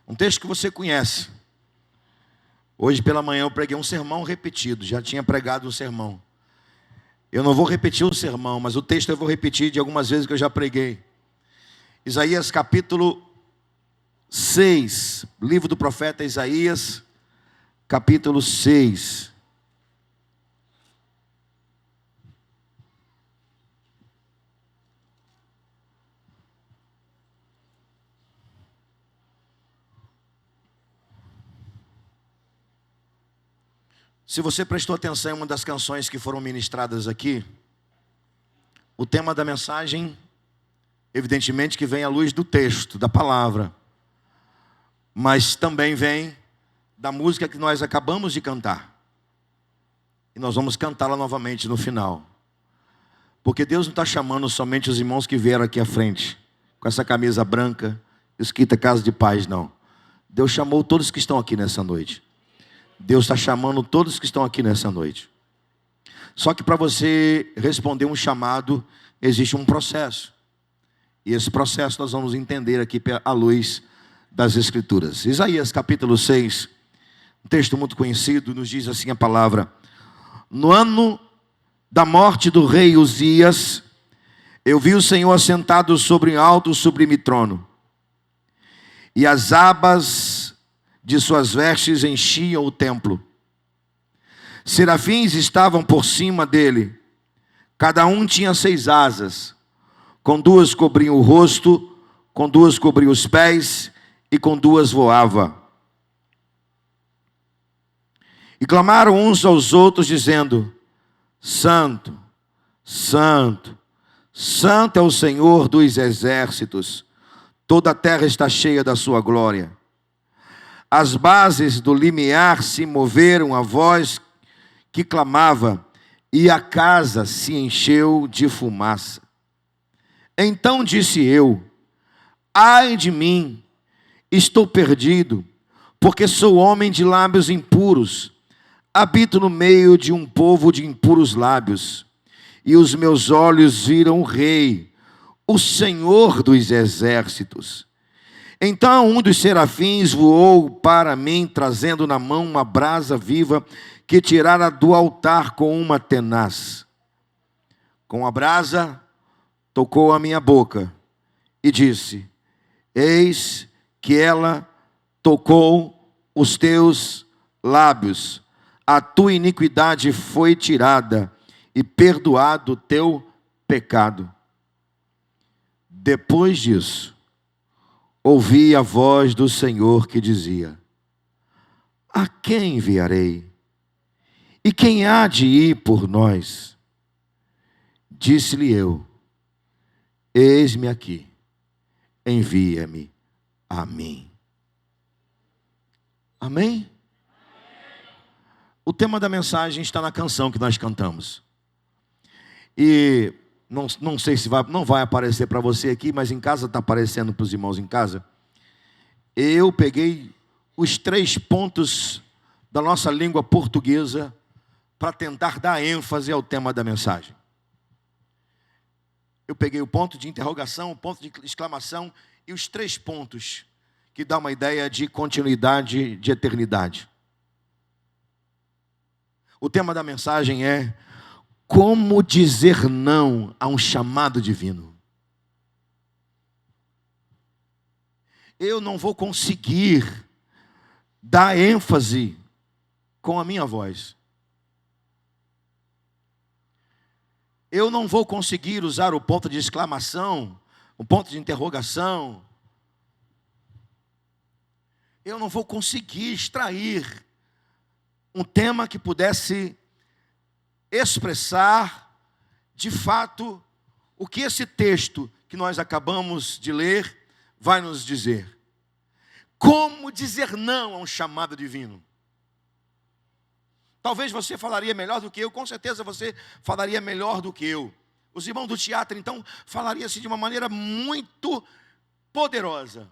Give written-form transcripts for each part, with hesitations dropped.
Um texto que você conhece. Hoje pela manhã eu preguei um sermão repetido, já tinha pregado um sermão. Eu não vou repetir o sermão, mas o texto eu vou repetir de algumas vezes que eu já preguei. Isaías capítulo 6, livro do profeta Isaías, capítulo 6. Se você prestou atenção em uma das canções que foram ministradas aqui, o tema da mensagem, evidentemente que vem à luz do texto, da palavra, mas também vem da música que nós acabamos de cantar. E nós vamos cantá-la novamente no final. Porque Deus não está chamando somente os irmãos que vieram aqui à frente, com essa camisa branca, escrita Casa de Paz, não. Deus chamou todos que estão aqui nessa noite. Deus está chamando todos que estão aqui nessa noite. Só que para você responder um chamado, existe um processo. E esse processo nós vamos entender aqui à luz das Escrituras. Isaías capítulo 6, um texto muito conhecido, nos diz assim a palavra: no ano da morte do rei Uzias, eu vi o Senhor assentado sobre um alto sublime trono, e as abas de suas vestes enchiam o templo. Serafins estavam por cima dele, cada um tinha 6 asas, com 2 cobriam o rosto, com 2 cobriam os pés, e com 2 voava. E clamaram uns aos outros, dizendo: Santo, Santo, Santo é o Senhor dos exércitos, toda a terra está cheia da sua glória. As bases do limiar se moveram à voz que clamava, e a casa se encheu de fumaça. Então disse eu: ai de mim, estou perdido, porque sou homem de lábios impuros, habito no meio de um povo de impuros lábios, e os meus olhos viram o Rei, o Senhor dos exércitos. Então um dos serafins voou para mim, trazendo na mão uma brasa viva que tirara do altar com uma tenaz. Com a brasa tocou a minha boca e disse: eis que ela tocou os teus lábios, a tua iniquidade foi tirada e perdoado o teu pecado. Depois disso, ouvi a voz do Senhor que dizia: a quem enviarei? E quem há de ir por nós? Disse-lhe eu: eis-me aqui, envia-me a mim. Amém? O tema da mensagem está na canção que nós cantamos. E não sei se não vai aparecer para você aqui, mas em casa está aparecendo para os irmãos em casa. Eu peguei os 3 pontos da nossa língua portuguesa para tentar dar ênfase ao tema da mensagem. Eu peguei o ponto de interrogação, o ponto de exclamação e os 3 pontos que dá uma ideia de continuidade, de eternidade. O tema da mensagem é: como dizer não a um chamado divino? Eu não vou conseguir dar ênfase com a minha voz. Eu não vou conseguir usar o ponto de exclamação, o ponto de interrogação. Eu não vou conseguir extrair um tema que pudesse expressar, de fato, o que esse texto que nós acabamos de ler vai nos dizer. Como dizer não a um chamado divino? Talvez você falaria melhor do que eu, com certeza você falaria melhor do que eu. Os irmãos do teatro, então, falariam assim de uma maneira muito poderosa.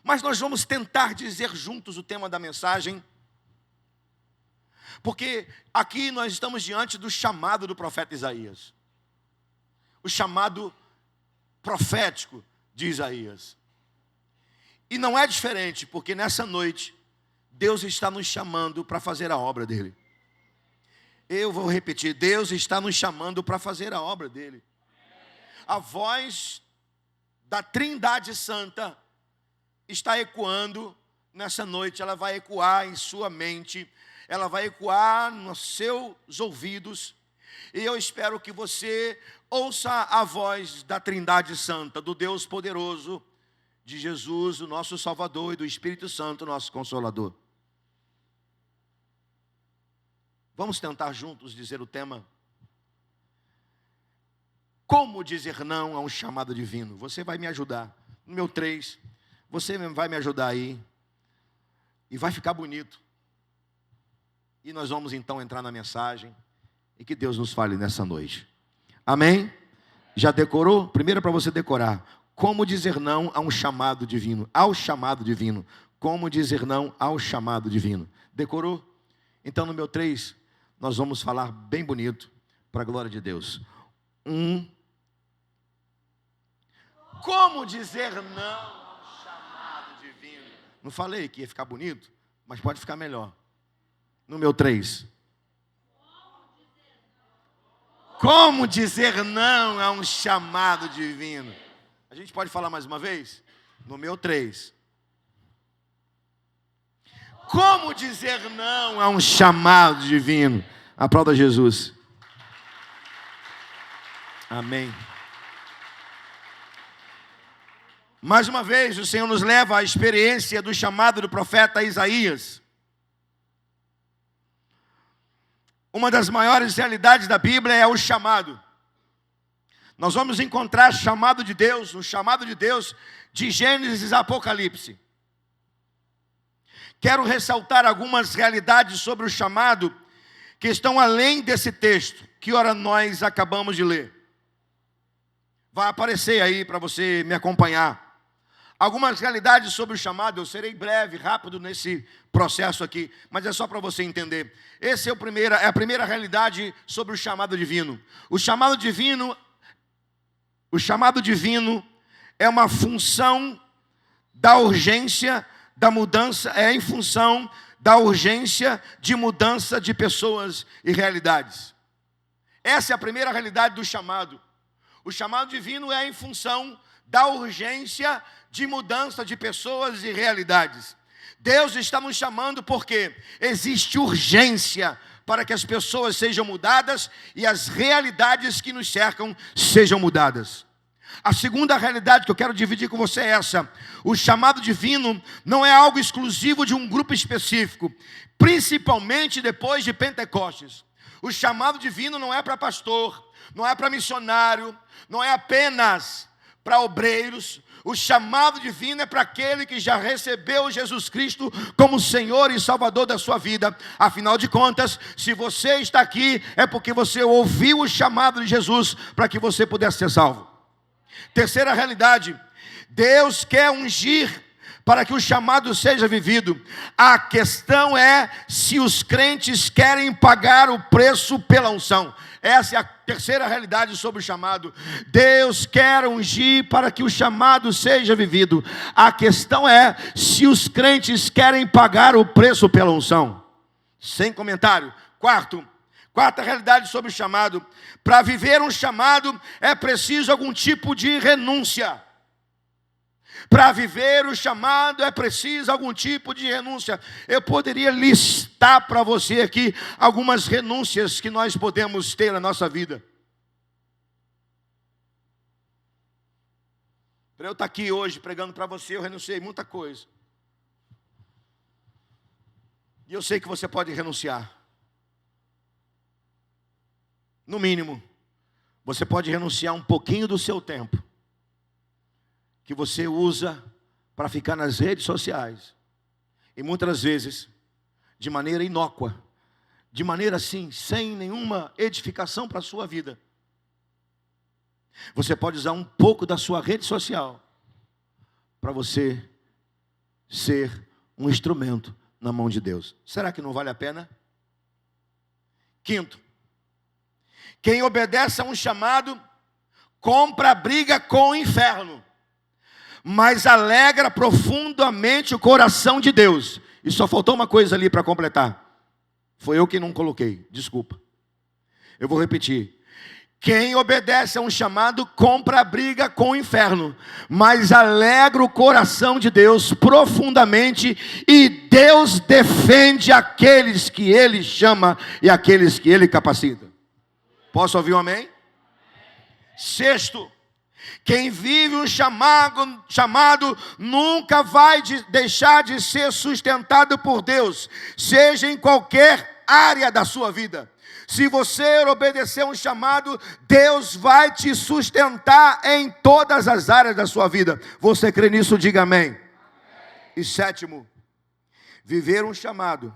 Mas nós vamos tentar dizer juntos o tema da mensagem, porque aqui nós estamos diante do chamado do profeta Isaías. O chamado profético de Isaías. E não é diferente, porque nessa noite, Deus está nos chamando para fazer a obra dele. Eu vou repetir, Deus está nos chamando para fazer a obra dele. A voz da Trindade Santa está ecoando nessa noite, ela vai ecoar em sua mente, ela vai ecoar nos seus ouvidos, e eu espero que você ouça a voz da Trindade Santa, do Deus poderoso, de Jesus, o nosso Salvador, e do Espírito Santo, nosso Consolador. Vamos tentar juntos dizer o tema? Como dizer não a um chamado divino? Você vai me ajudar. No meu 3, você vai me ajudar aí. E vai ficar bonito. E nós vamos então entrar na mensagem. E que Deus nos fale nessa noite. Amém? Já decorou? Primeiro é para você decorar. Como dizer não a um chamado divino? Ao chamado divino. Como dizer não ao chamado divino? Decorou? Então no meu 3, nós vamos falar bem bonito, para a glória de Deus. Como dizer não ao chamado divino? Não falei que ia ficar bonito, mas pode ficar melhor. No meu 3. Como dizer não a um chamado divino? A gente pode falar mais uma vez? No meu 3. Como dizer não a um chamado divino? Aplauda Jesus. Amém. Mais uma vez, o Senhor nos leva à experiência do chamado do profeta Isaías. Uma das maiores realidades da Bíblia é o chamado. Nós vamos encontrar chamado de Deus, o chamado de Deus de Gênesis a Apocalipse. Quero ressaltar algumas realidades sobre o chamado que estão além desse texto, que ora nós acabamos de ler. Vai aparecer aí para você me acompanhar. Algumas realidades sobre o chamado, eu serei breve, rápido nesse processo aqui, mas é só para você entender. Essa é a primeira realidade sobre o chamado divino. O chamado divino é uma função da urgência da mudança, é em função da urgência de mudança de pessoas e realidades. Essa é a primeira realidade do chamado. O chamado divino é em função da urgência de mudança de pessoas e realidades. Deus está nos chamando porque existe urgência para que as pessoas sejam mudadas e as realidades que nos cercam sejam mudadas. A segunda realidade que eu quero dividir com você é essa. O chamado divino não é algo exclusivo de um grupo específico, principalmente depois de Pentecostes. O chamado divino não é para pastor, não é para missionário, não é apenas para obreiros. O chamado divino é para aquele que já recebeu Jesus Cristo como Senhor e Salvador da sua vida. Afinal de contas, se você está aqui, é porque você ouviu o chamado de Jesus para que você pudesse ser salvo. Terceira realidade, Deus quer ungir para que o chamado seja vivido. A questão é se os crentes querem pagar o preço pela unção. Essa é a terceira realidade sobre o chamado. Deus quer ungir para que o chamado seja vivido. A questão é se os crentes querem pagar o preço pela unção. Sem comentário. Quarta realidade sobre o chamado. Para viver um chamado é preciso algum tipo de renúncia. Para viver o chamado é preciso algum tipo de renúncia. Eu poderia listar para você aqui algumas renúncias que nós podemos ter na nossa vida. Para eu estar aqui hoje pregando para você, eu renunciei muita coisa. E eu sei que você pode renunciar. No mínimo, você pode renunciar um pouquinho do seu tempo que você usa para ficar nas redes sociais. E muitas vezes, de maneira inócua, de maneira assim, sem nenhuma edificação para a sua vida. Você pode usar um pouco da sua rede social para você ser um instrumento na mão de Deus. Será que não vale a pena? Quinto, quem obedece a um chamado, compra a briga com o inferno. mas alegra profundamente o coração de Deus. E só faltou uma coisa ali para completar. Foi eu que não coloquei, desculpa. Eu vou repetir. Quem obedece a um chamado compra a briga com o inferno, mas alegra o coração de Deus profundamente, e Deus defende aqueles que Ele chama e aqueles que Ele capacita. Posso ouvir um amém? Sexto, quem vive um chamado nunca vai deixar de ser sustentado por Deus, seja em qualquer área da sua vida. Se você obedecer um chamado, Deus vai te sustentar em todas as áreas da sua vida. Você crê nisso? Diga amém. E sétimo, viver um chamado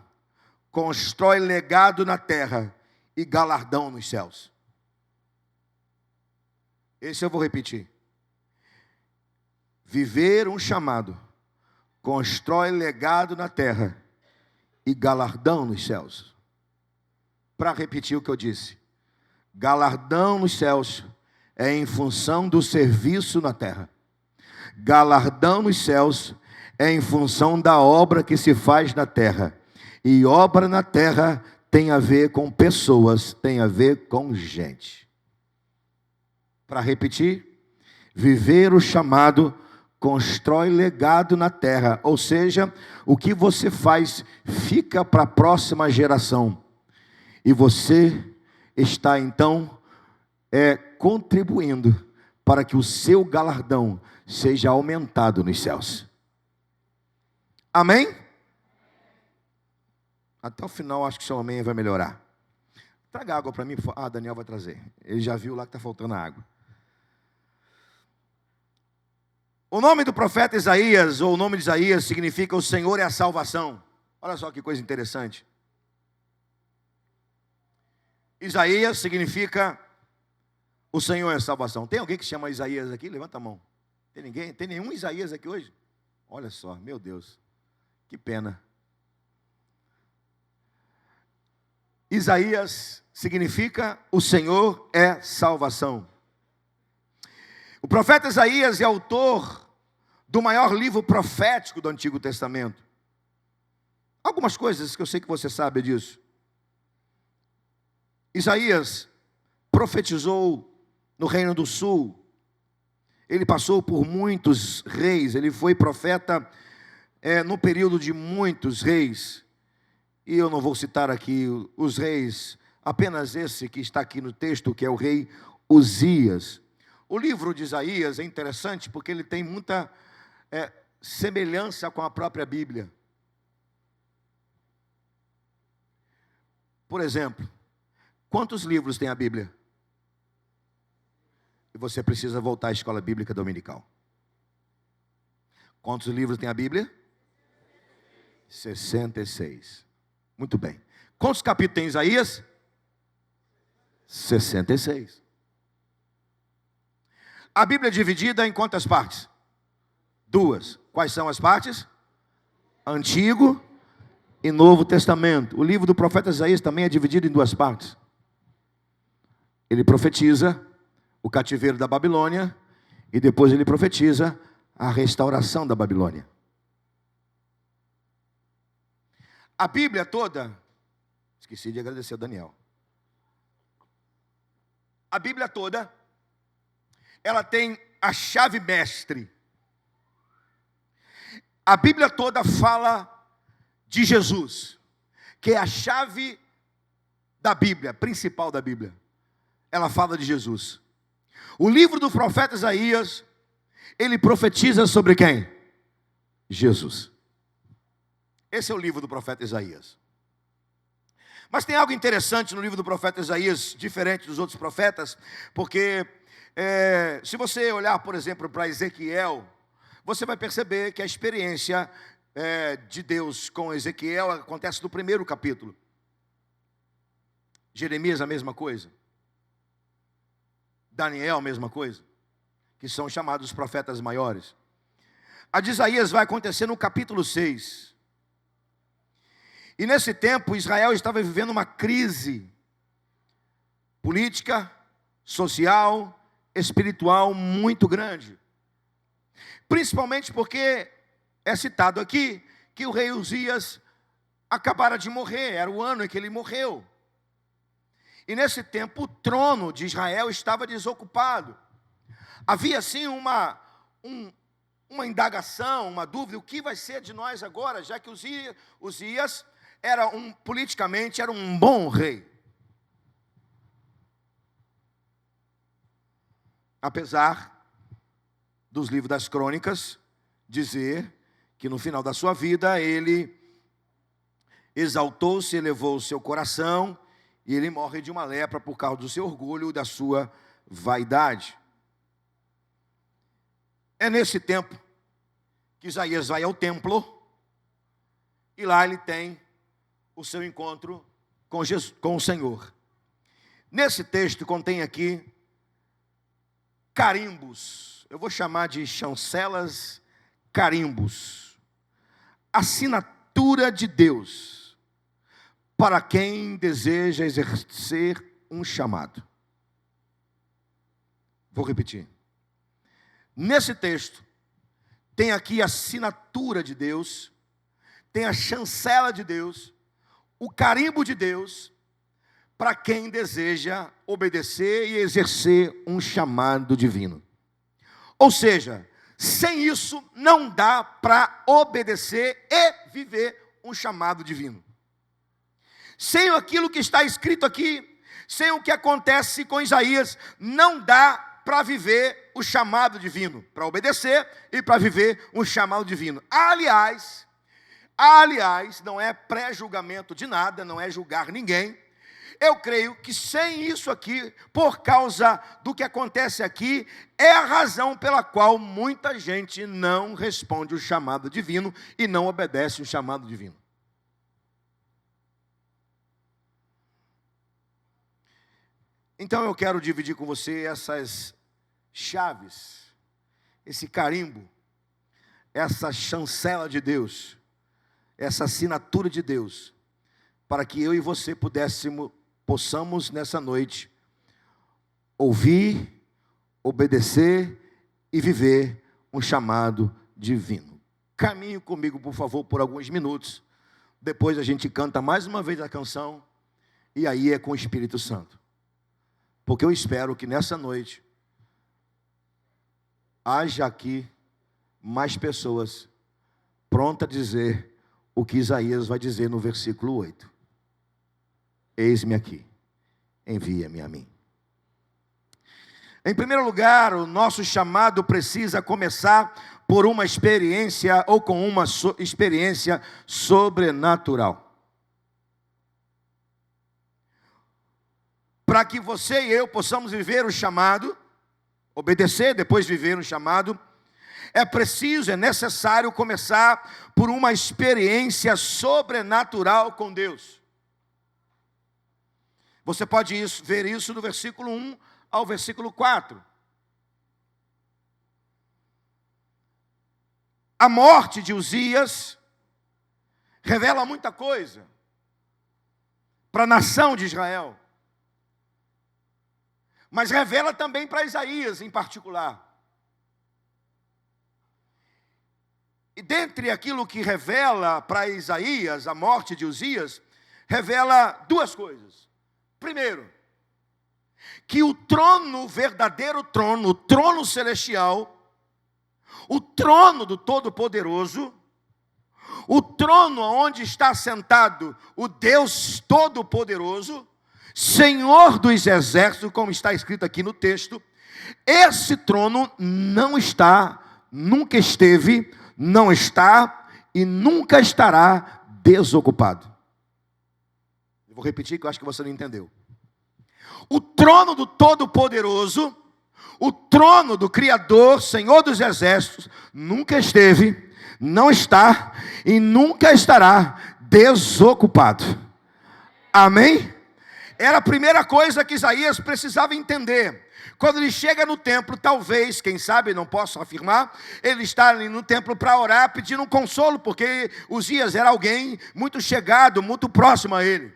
constrói legado na terra e galardão nos céus. Esse eu vou repetir. Viver um chamado constrói legado na terra e galardão nos céus. Para repetir o que eu disse, galardão nos céus é em função do serviço na terra. Galardão nos céus é em função da obra que se faz na terra. E obra na terra tem a ver com pessoas, tem a ver com gente. Para repetir, viver o chamado constrói legado na terra. Ou seja, o que você faz fica para a próxima geração. E você está então contribuindo para que o seu galardão seja aumentado nos céus. Amém? Até o final acho que o seu amém vai melhorar. Traga água para mim. Ah, Daniel vai trazer. Ele já viu lá que está faltando água. O nome do profeta Isaías, ou o nome de Isaías, significa o Senhor é a salvação. Olha só que coisa interessante. Isaías significa o Senhor é a salvação. Tem alguém que chama Isaías aqui? Levanta a mão. Tem ninguém? Tem nenhum Isaías aqui hoje? Olha só, meu Deus, que pena. Isaías significa o Senhor é salvação. O profeta Isaías é autor do maior livro profético do Antigo Testamento. Algumas coisas que eu sei que você sabe disso. Isaías profetizou no Reino do Sul. Ele passou por muitos reis. Ele foi profeta no período de muitos reis. E eu não vou citar aqui os reis, apenas esse que está aqui no texto, que é o rei Uzias. O livro de Isaías é interessante porque ele tem muita semelhança com a própria Bíblia. Por exemplo, quantos livros tem a Bíblia? E você precisa voltar à escola bíblica dominical. Quantos livros tem a Bíblia? 66. Muito bem. Quantos capítulos tem Isaías? 66. A Bíblia é dividida em quantas partes? 2. Quais são as partes? Antigo e Novo Testamento. O livro do profeta Isaías também é dividido em 2 partes. Ele profetiza o cativeiro da Babilônia e depois ele profetiza a restauração da Babilônia. A Bíblia toda, esqueci de agradecer ao Daniel. A Bíblia toda, ela tem a chave mestre. A Bíblia toda fala de Jesus, que é a chave da Bíblia, principal da Bíblia. Ela fala de Jesus. O livro do profeta Isaías, ele profetiza sobre quem? Jesus. Esse é o livro do profeta Isaías. Mas tem algo interessante no livro do profeta Isaías, diferente dos outros profetas, porque se você olhar, por exemplo, para Ezequiel, você vai perceber que a experiência de Deus com Ezequiel acontece no primeiro capítulo. Jeremias, a mesma coisa. Daniel, a mesma coisa. Que são chamados profetas maiores. A de Isaías vai acontecer no capítulo 6. E nesse tempo, Israel estava vivendo uma crise política, social, espiritual muito grande. Principalmente porque é citado aqui que o rei Uzias acabara de morrer, era o ano em que ele morreu. E nesse tempo o trono de Israel estava desocupado. Havia assim uma indagação, uma dúvida: o que vai ser de nós agora, já que Uzias politicamente era um bom rei. Apesar dos livros das crônicas dizer que no final da sua vida ele exaltou-se, elevou o seu coração, e ele morre de uma lepra por causa do seu orgulho e da sua vaidade. É nesse tempo que Isaías vai ao templo, e lá ele tem o seu encontro com o Senhor. Nesse texto contém aqui carimbos, eu vou chamar de chancelas, carimbos, assinatura de Deus, para quem deseja exercer um chamado. Vou repetir. Nesse texto, tem aqui a assinatura de Deus, tem a chancela de Deus, o carimbo de Deus, para quem deseja obedecer e exercer um chamado divino. Ou seja, sem isso não dá para obedecer e viver um chamado divino. Sem aquilo que está escrito aqui, sem o que acontece com Isaías, não dá para viver o chamado divino, para obedecer e para viver um chamado divino. Aliás, não é pré-julgamento de nada, não é julgar ninguém. Eu creio que sem isso aqui, por causa do que acontece aqui, é a razão pela qual muita gente não responde o chamado divino e não obedece o chamado divino. Então eu quero dividir com você essas chaves, esse carimbo, essa chancela de Deus, essa assinatura de Deus, para que eu e você possamos nessa noite ouvir, obedecer e viver um chamado divino. Caminhe comigo, por favor, por alguns minutos. Depois a gente canta mais uma vez a canção, e aí é com o Espírito Santo. Porque eu espero que nessa noite haja aqui mais pessoas prontas a dizer o que Isaías vai dizer no versículo 8. Eis-me aqui, envia-me a mim. Em primeiro lugar, o nosso chamado precisa começar por uma experiência ou com uma experiência sobrenatural. Para que você e eu possamos viver o chamado, obedecer, depois viver um chamado, é necessário começar por uma experiência sobrenatural com Deus. Você pode ver isso do versículo 1 ao versículo 4. A morte de Uzias revela muita coisa para a nação de Israel, mas revela também para Isaías em particular. E dentre aquilo que revela para Isaías, a morte de Uzias, revela duas coisas. Primeiro, que o trono, o verdadeiro trono, o trono celestial, o trono do Todo-Poderoso, o trono onde está sentado o Deus Todo-Poderoso, Senhor dos exércitos, como está escrito aqui no texto, esse trono não está, nunca esteve, não está e nunca estará desocupado. Eu vou repetir que eu acho que você não entendeu. O trono do Todo-Poderoso, o trono do Criador, Senhor dos exércitos, nunca esteve, não está e nunca estará desocupado. Amém? Era a primeira coisa que Isaías precisava entender. Quando ele chega no templo, talvez, quem sabe, não posso afirmar, ele está ali no templo para orar, pedindo um consolo, porque Uzias era alguém muito chegado, muito próximo a ele.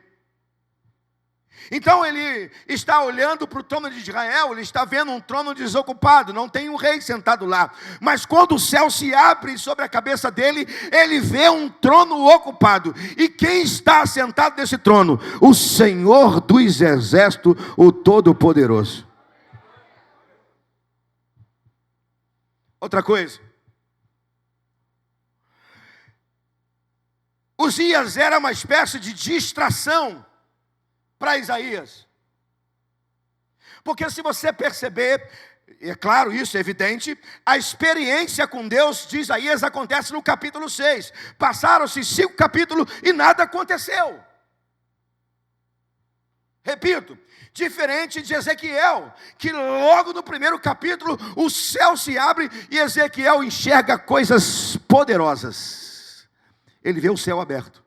Então ele está olhando para o trono de Israel, ele está vendo um trono desocupado, não tem um rei sentado lá. Mas quando o céu se abre sobre a cabeça dele, ele vê um trono ocupado. E quem está sentado nesse trono? O Senhor dos Exércitos, o Todo-Poderoso. Outra coisa. Uzias era uma espécie de distração para Isaías. Porque se você perceber, é claro, isso é evidente, a experiência com Deus de Isaías acontece no capítulo 6. Passaram-se 5 capítulos e nada aconteceu. Repito, diferente de Ezequiel, que logo no primeiro capítulo o céu se abre e Ezequiel enxerga coisas poderosas. Ele vê o céu aberto.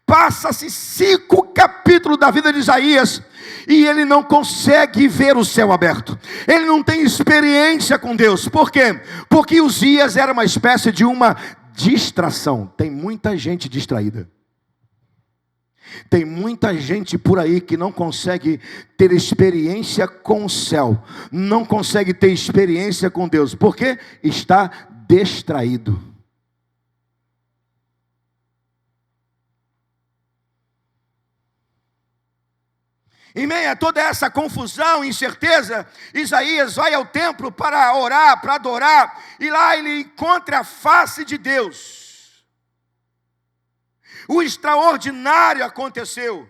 Passa-se 5 capítulos da vida de Isaías e ele não consegue ver o céu aberto. Ele não tem experiência com Deus. Por quê? Porque Uzias era uma espécie de uma distração. Tem muita gente distraída. Tem muita gente por aí que não consegue ter experiência com o céu. Não consegue ter experiência com Deus. Por quê? Está distraído. Em meio a toda essa confusão e incerteza, Isaías vai ao templo para orar, para adorar, e lá ele encontra a face de Deus. O extraordinário aconteceu.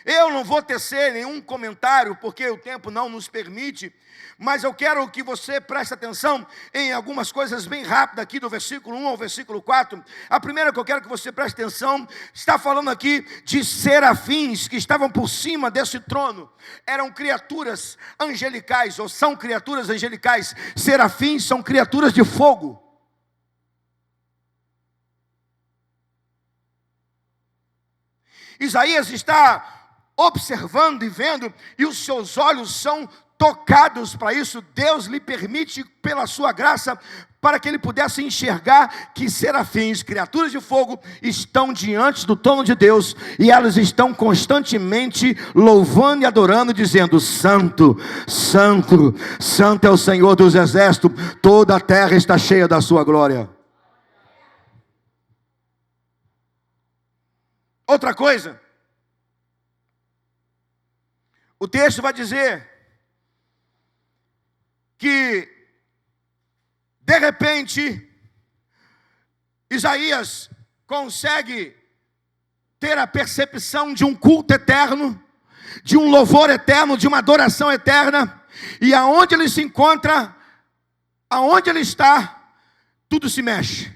Eu não vou tecer nenhum comentário, porque o tempo não nos permite, mas eu quero que você preste atenção em algumas coisas bem rápidas aqui do versículo 1 ao versículo 4. A primeira que eu quero que você preste atenção, está falando aqui de serafins que estavam por cima desse trono. Eram criaturas angelicais, ou são criaturas angelicais. Serafins são criaturas de fogo. Isaías está observando e vendo, e os seus olhos são tocados para isso. Deus lhe permite, pela sua graça, para que ele pudesse enxergar que serafins, criaturas de fogo, estão diante do trono de Deus, e elas estão constantemente louvando e adorando, dizendo: Santo, Santo, Santo é o Senhor dos Exércitos, toda a terra está cheia da sua glória. Outra coisa, o texto vai dizer que, de repente, Isaías consegue ter a percepção de um culto eterno, de um louvor eterno, de uma adoração eterna, e aonde ele se encontra, aonde ele está, tudo se mexe.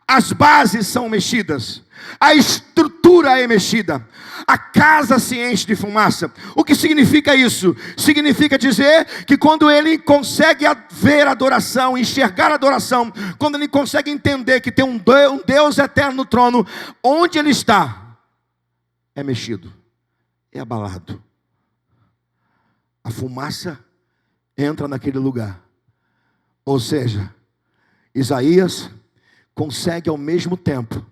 As bases são mexidas, a estrutura é mexida, a casa se enche de fumaça. O que significa isso? Significa dizer que quando ele consegue ver a adoração, enxergar a adoração, quando ele consegue entender que tem um Deus eterno no trono, onde ele está, é mexido, é abalado. A fumaça entra naquele lugar. Ou seja, Isaías consegue ao mesmo tempo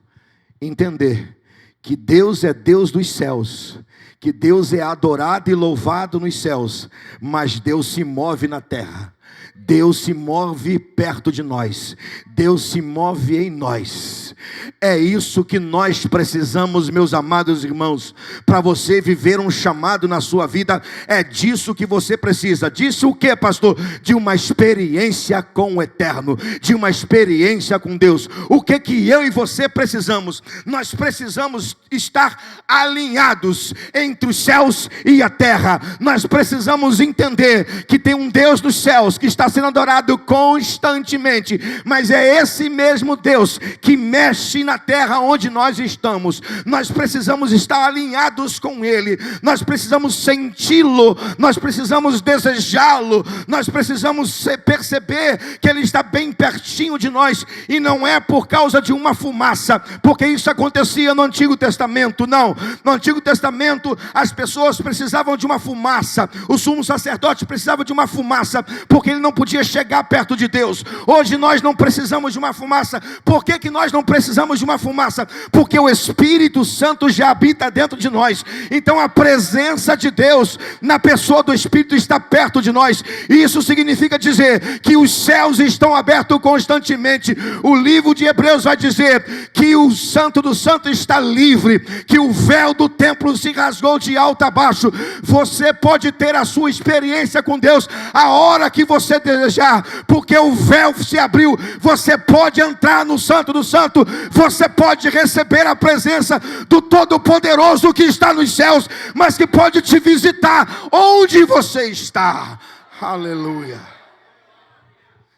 entender que Deus é Deus dos céus, que Deus é adorado e louvado nos céus, mas Deus se move na terra. Deus se move perto de nós, Deus se move em nós. É isso que nós precisamos, meus amados irmãos. Para você viver um chamado na sua vida, é disso que você precisa. Disso o que, pastor? De uma experiência com o eterno, de uma experiência com Deus. O que eu e você precisamos? Nós precisamos estar alinhados entre os céus e a terra. Nós precisamos entender que tem um Deus dos céus que está sendo adorado constantemente, mas é esse mesmo Deus que mexe na terra onde nós estamos. Nós precisamos estar alinhados com Ele, nós precisamos senti-lo, nós precisamos desejá-lo, nós precisamos perceber que Ele está bem pertinho de nós, e não é por causa de uma fumaça, porque isso acontecia no Antigo Testamento, não. No Antigo Testamento as pessoas precisavam de uma fumaça, o sumo sacerdote precisava de uma fumaça, porque ele não podia chegar perto de Deus. Hoje nós não precisamos de uma fumaça. Por que nós não precisamos precisamos de uma fumaça? Porque o Espírito Santo já habita dentro de nós. Então a presença de Deus na pessoa do Espírito está perto de nós. E isso significa dizer que os céus estão abertos constantemente. O livro de Hebreus vai dizer que o Santo do Santo está livre, que o véu do templo se rasgou de alto a baixo. Você pode ter a sua experiência com Deus a hora que você desejar, porque o véu se abriu. Você pode entrar no Santo do Santo, você pode receber a presença do Todo-Poderoso que está nos céus, mas que pode te visitar onde você está. Aleluia.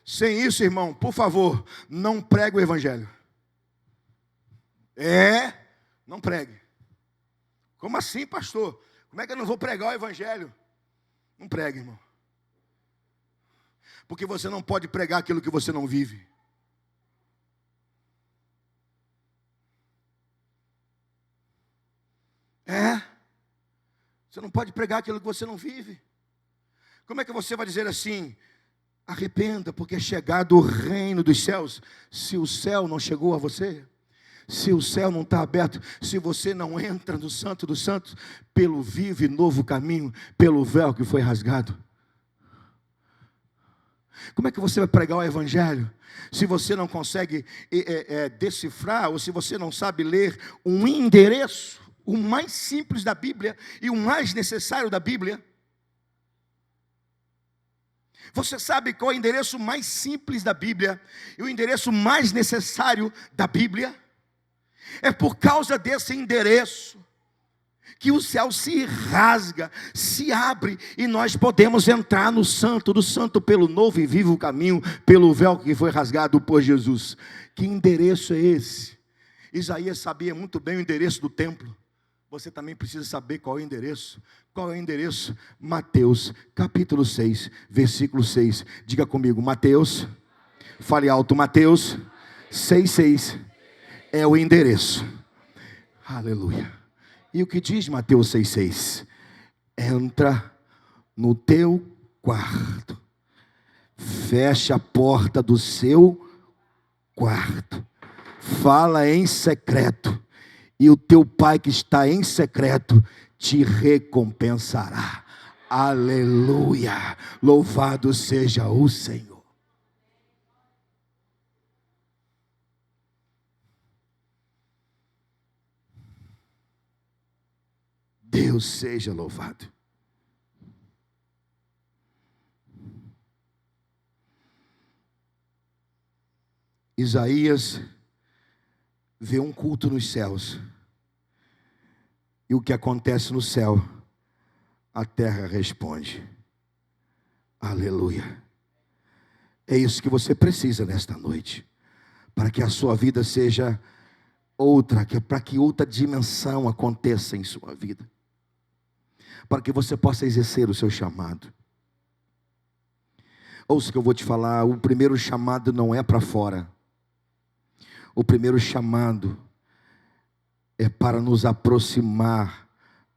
Sem isso, irmão, por favor, não pregue o Evangelho. Não pregue. Como assim, pastor? Como é que eu não vou pregar o Evangelho? Não pregue, irmão. Porque você não pode pregar aquilo que você não vive. Você não pode pregar aquilo que você não vive. Como é que você vai dizer assim: arrependa, porque é chegado o reino dos céus, se o céu não chegou a você? Se o céu não está aberto, se você não entra no Santo dos Santos, pelo vivo e novo caminho, pelo véu que foi rasgado. Como é que você vai pregar o Evangelho se você não consegue decifrar, ou se você não sabe ler um endereço, o mais simples da Bíblia e o mais necessário da Bíblia? Você sabe qual é o endereço mais simples da Bíblia e o endereço mais necessário da Bíblia? É por causa desse endereço que o céu se rasga, se abre, e nós podemos entrar no Santo do Santo pelo novo e vivo caminho, pelo véu que foi rasgado por Jesus. Que endereço é esse? Isaías sabia muito bem o endereço do templo. Você também precisa saber qual é o endereço. Qual é o endereço? Mateus, capítulo 6, versículo 6. Diga comigo, Mateus, fale alto, Mateus 6,6 é o endereço. Aleluia. E o que diz Mateus 6,6? Entra no teu quarto, fecha a porta do seu quarto, fala em secreto, e o teu pai que está em secreto te recompensará. Aleluia. Louvado seja o Senhor. Deus seja louvado. Isaías vê um culto nos céus. E o que acontece no céu, a terra responde. Aleluia. É isso que você precisa nesta noite, para que a sua vida seja outra, para que outra dimensão aconteça em sua vida, para que você possa exercer o seu chamado. Ouça o que eu vou te falar. O primeiro chamado não é para fora. O primeiro chamado é para nos aproximar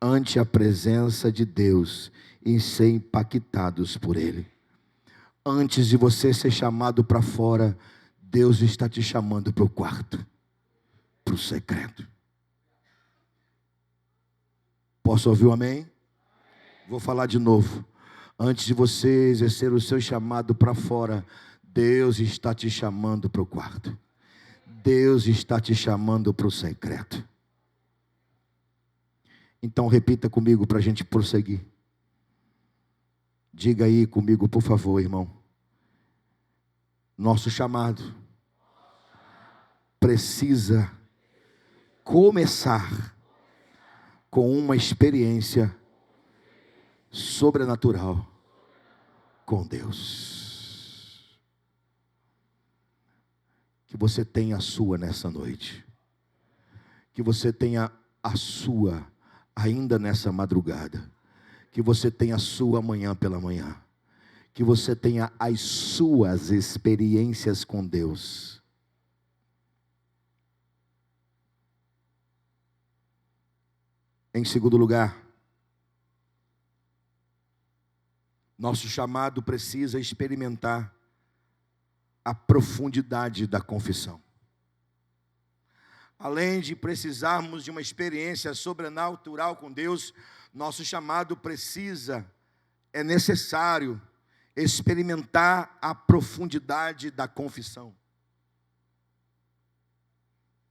ante a presença de Deus e ser impactados por Ele. Antes de você ser chamado para fora, Deus está te chamando para o quarto, para o secreto. Posso ouvir um amém? Vou falar de novo. Antes de você exercer o seu chamado para fora, Deus está te chamando para o quarto. Deus está te chamando para o secreto. Então repita comigo para a gente prosseguir. Diga aí comigo, por favor, irmão. Nosso chamado precisa começar com uma experiência sobrenatural com Deus. Que você tenha a sua nessa noite. Que você tenha a sua ainda nessa madrugada. Que você tenha a sua amanhã pela manhã. Que você tenha as suas experiências com Deus. Em segundo lugar, nosso chamado precisa experimentar a profundidade da confissão. além de precisarmos de uma experiência sobrenatural com Deus, nosso chamado é necessário experimentar a profundidade da confissão.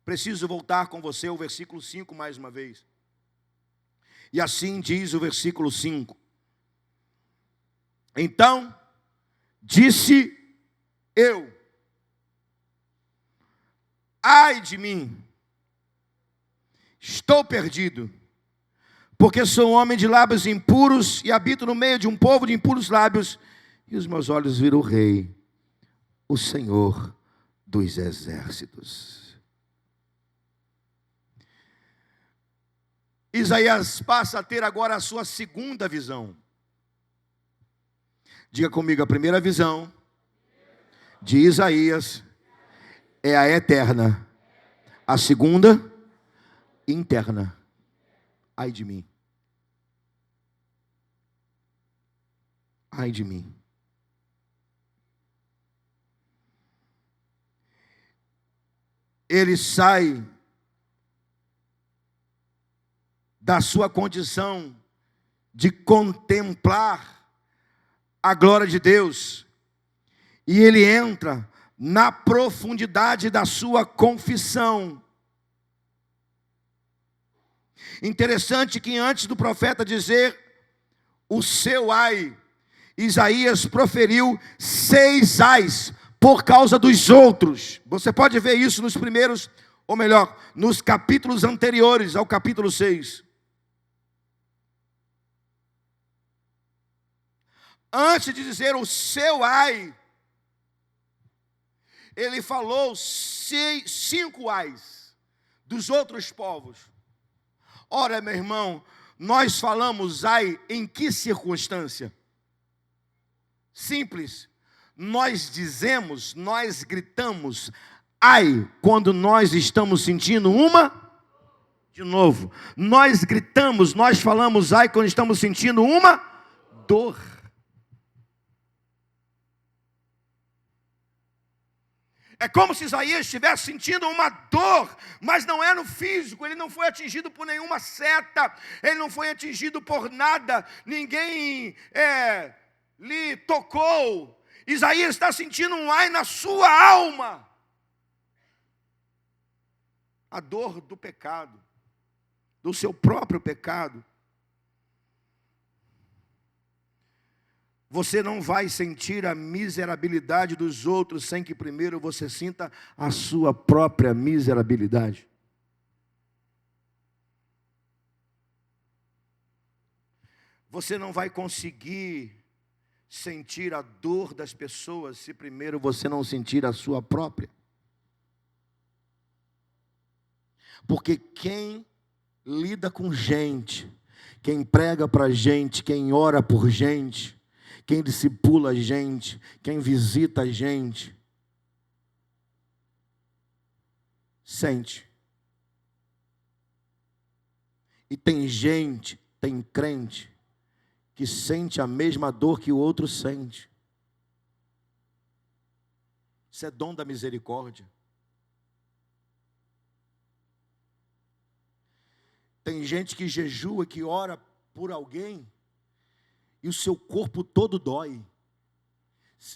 Preciso voltar com você ao versículo 5 mais uma vez. E assim diz o versículo 5. Então, disse eu: ai de mim, estou perdido, porque sou um homem de lábios impuros e habito no meio de um povo de impuros lábios, e os meus olhos viram o Rei, o Senhor dos exércitos. Isaías passa a ter agora a sua segunda visão. Diga comigo, a primeira visão de Isaías é a eterna, a segunda, interna. Ai de mim. Ai de mim. Ele sai da sua condição de contemplar a glória de Deus, e ele entra na profundidade da sua confissão. Interessante que antes do profeta dizer o seu ai, Isaías proferiu 6 ais por causa dos outros. Você pode ver isso nos primeiros, ou melhor, nos capítulos anteriores ao capítulo 6. Antes de dizer o seu ai, ele falou 5 ais dos outros povos. Ora, meu irmão, nós falamos ai em que circunstância? Simples. Nós dizemos, nós gritamos ai quando nós estamos sentindo de novo. Nós gritamos, nós falamos ai quando estamos sentindo uma dor. É como se Isaías estivesse sentindo uma dor, mas não é no físico, ele não foi atingido por nenhuma seta, ele não foi atingido por nada, ninguém lhe tocou. Isaías está sentindo um ai na sua alma. A dor do pecado, do seu próprio pecado. Você não vai sentir a miserabilidade dos outros sem que primeiro você sinta a sua própria miserabilidade. Você não vai conseguir sentir a dor das pessoas se primeiro você não sentir a sua própria. Porque quem lida com gente, quem prega para gente, quem ora por gente, quem discipula a gente, quem visita a gente, sente. E tem gente, tem crente, que sente a mesma dor que o outro sente. Isso é dom da misericórdia. Tem gente que jejua, que ora por alguém, e o seu corpo todo dói.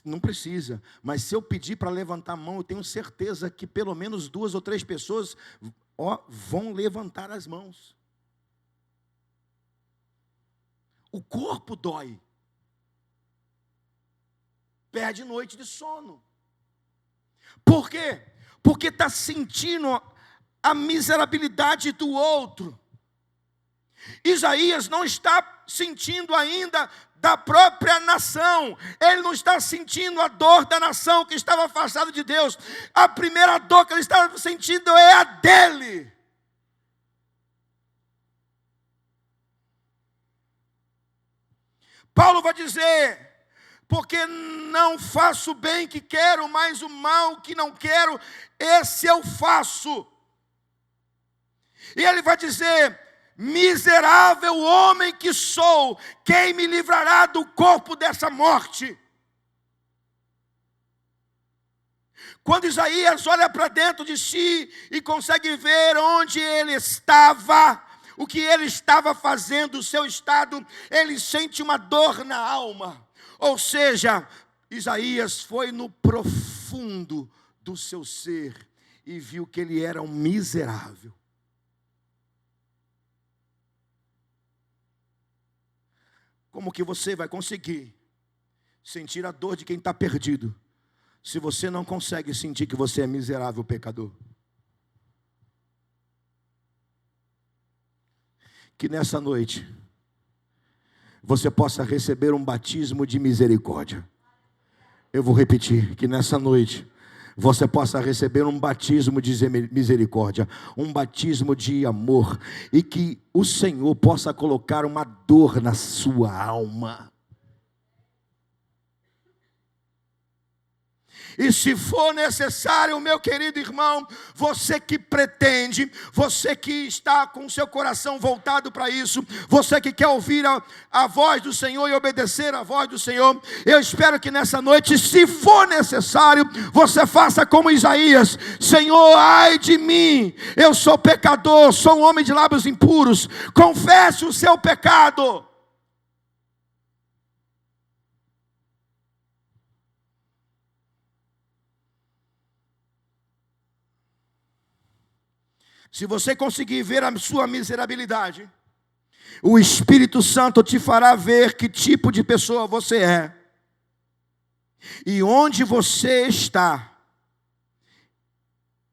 Não precisa, mas se eu pedir para levantar a mão, eu tenho certeza que pelo menos 2 ou 3 pessoas vão levantar as mãos. O corpo dói. Perde noite de sono. Por quê? Porque está sentindo a miserabilidade do outro. Isaías não está sentindo ainda da própria nação. Ele não está sentindo a dor da nação que estava afastada de Deus. A primeira dor que ele estava sentindo é a dele. Paulo vai dizer: porque não faço o bem que quero, mas o mal que não quero, esse eu faço. E ele vai dizer: miserável homem que sou, quem me livrará do corpo dessa morte? Quando Isaías olha para dentro de si e consegue ver onde ele estava, o que ele estava fazendo, o seu estado, ele sente uma dor na alma. Ou seja, Isaías foi no profundo do seu ser e viu que ele era um miserável. Como que você vai conseguir sentir a dor de quem está perdido, se você não consegue sentir que você é miserável pecador? Que nessa noite você possa receber um batismo de misericórdia. Eu vou repetir, que nessa noite você possa receber um batismo de misericórdia, um batismo de amor, e que o Senhor possa colocar uma dor na sua alma. E se for necessário, meu querido irmão, você que pretende, você que está com o seu coração voltado para isso, você que quer ouvir a voz do Senhor e obedecer a voz do Senhor, eu espero que nessa noite, se for necessário, você faça como Isaías: Senhor, ai de mim, eu sou pecador, sou um homem de lábios impuros, confesse o seu pecado. Se você conseguir ver a sua miserabilidade, o Espírito Santo te fará ver que tipo de pessoa você é e onde você está.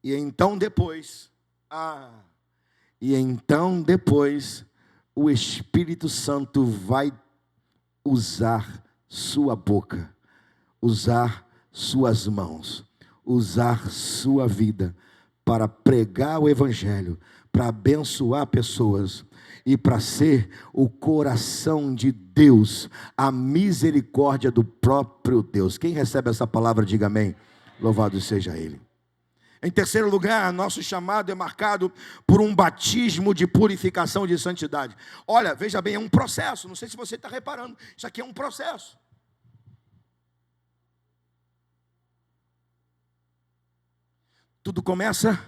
E então depois, o Espírito Santo vai usar sua boca, usar suas mãos, usar sua vida para pregar o Evangelho, para abençoar pessoas e para ser o coração de Deus, a misericórdia do próprio Deus. Quem recebe essa palavra, diga amém. Louvado seja Ele. Em terceiro lugar, nosso chamado é marcado por um batismo de purificação de santidade. Olha, veja bem, é um processo, não sei se você está reparando, isso aqui é um processo. Tudo começa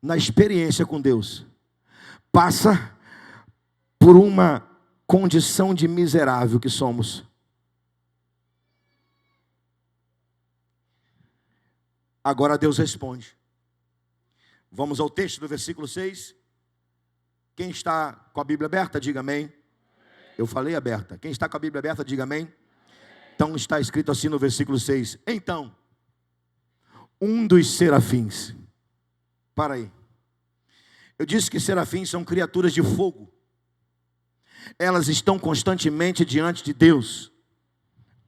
na experiência com Deus. Passa por uma condição de miserável que somos. Agora Deus responde. Vamos ao texto do versículo 6. Quem está com a Bíblia aberta, diga amém. Eu falei aberta. Quem está com a Bíblia aberta, diga amém. Então está escrito assim no versículo 6. Então, um dos serafins. Para aí. Eu disse que serafins são criaturas de fogo. Elas estão constantemente diante de Deus,